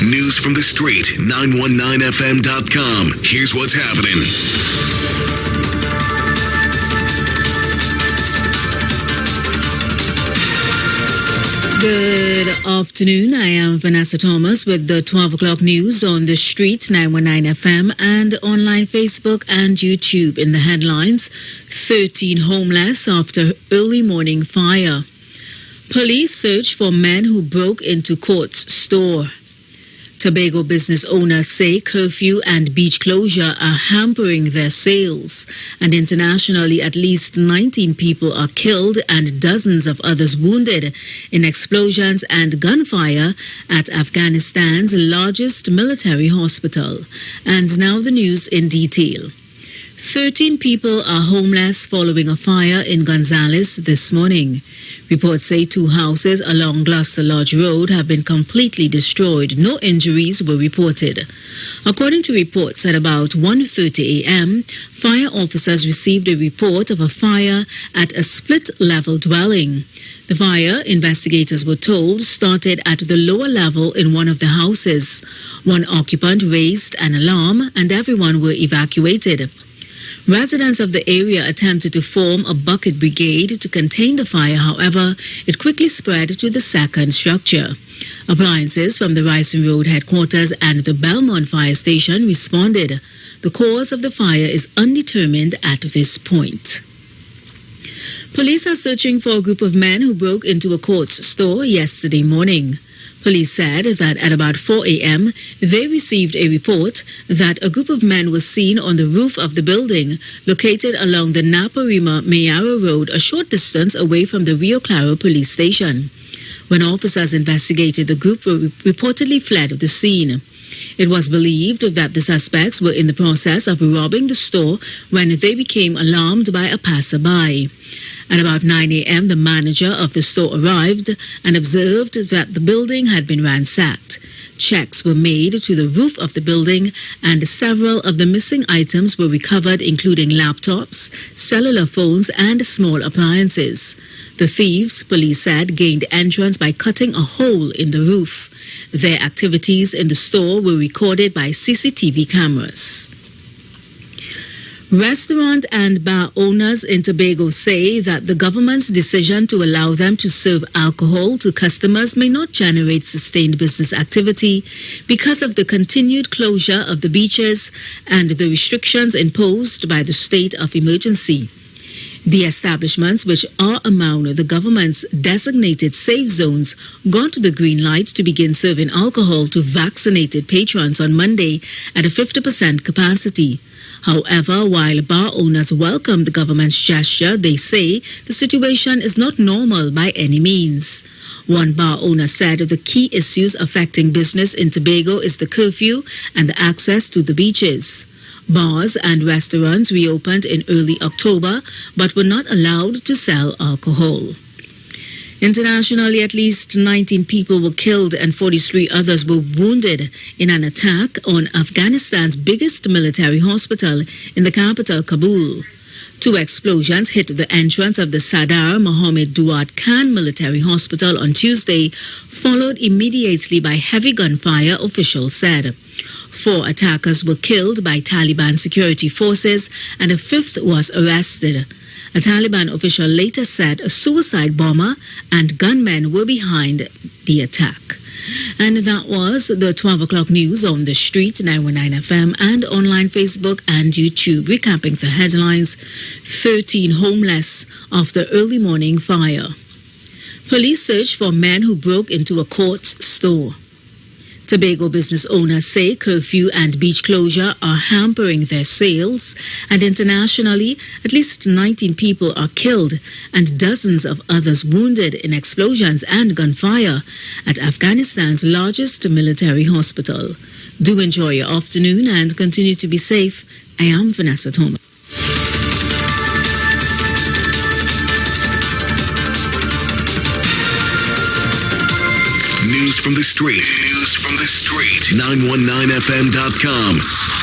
News from the street, 919fm.com. Here's what's happening. Good afternoon. I am Vanessa Thomas with the 12 o'clock news on the street, 919 FM, and online Facebook and YouTube. In the headlines, 13 homeless after early morning fire. Police search for men who broke into Courts store. Tobago business owners say curfew and beach closure are hampering their sales. And internationally, at least 19 people are killed and dozens of others wounded in explosions and gunfire at Afghanistan's largest military hospital. And now the news in detail. 13 people are homeless following a fire in Gonzales this morning. Reports say 2 houses along Gloucester Lodge Road have been completely destroyed. No injuries were reported. According to reports, at about 1:30 a.m., fire officers received a report of a fire at a split-level dwelling. The fire, investigators were told, started at the lower level in one of the houses. One occupant raised an alarm and everyone were evacuated. Residents of the area attempted to form a bucket brigade to contain the fire. However, it quickly spread to the second structure. Appliances from the Rising Road headquarters and the Belmont Fire Station responded. The cause of the fire is undetermined at this point. Police are searching for a group of men who broke into a Courts store yesterday morning. Police said that at about 4 a.m., they received a report that a group of men was seen on the roof of the building located along the Naparima-Mayaro Road, a short distance away from the Rio Claro police station. When officers investigated, the group reportedly fled the scene. It was believed that the suspects were in the process of robbing the store when they became alarmed by a passerby. At about 9 a.m., the manager of the store arrived and observed that the building had been ransacked. Checks were made to the roof of the building and several of the missing items were recovered, including laptops, cellular phones, and small appliances. The thieves, police said, gained entrance by cutting a hole in the roof. Their activities in the store were recorded by CCTV cameras. Restaurant and bar owners in Tobago say that the government's decision to allow them to serve alcohol to customers may not generate sustained business activity because of the continued closure of the beaches and the restrictions imposed by the state of emergency. The establishments, which are among the government's designated safe zones, got the green light to begin serving alcohol to vaccinated patrons on Monday at a 50% capacity. However, while bar owners welcome the government's gesture, they say the situation is not normal by any means. One bar owner said the key issues affecting business in Tobago is the curfew and the access to the beaches. Bars and restaurants reopened in early October but were not allowed to sell alcohol. Internationally, at least 19 people were killed and 43 others were wounded in an attack on Afghanistan's biggest military hospital in the capital, Kabul. 2 explosions hit the entrance of the Sadar Mohammed Duat Khan Military Hospital on Tuesday, followed immediately by heavy gunfire, officials said. 4 attackers were killed by Taliban security forces and a 5th was arrested. A Taliban official later said a suicide bomber and gunmen were behind the attack. And that was the 12 o'clock news on the street, 919 FM, and online Facebook and YouTube. Recapping the headlines, 13 homeless after early morning fire. Police search for men who broke into a Courts store. Tobago business owners say curfew and beach closure are hampering their sales, and internationally, at least 19 people are killed and dozens of others wounded in explosions and gunfire at Afghanistan's largest military hospital. Do enjoy your afternoon and continue to be safe. I am Vanessa Thomas. News from the street. 919fm.com.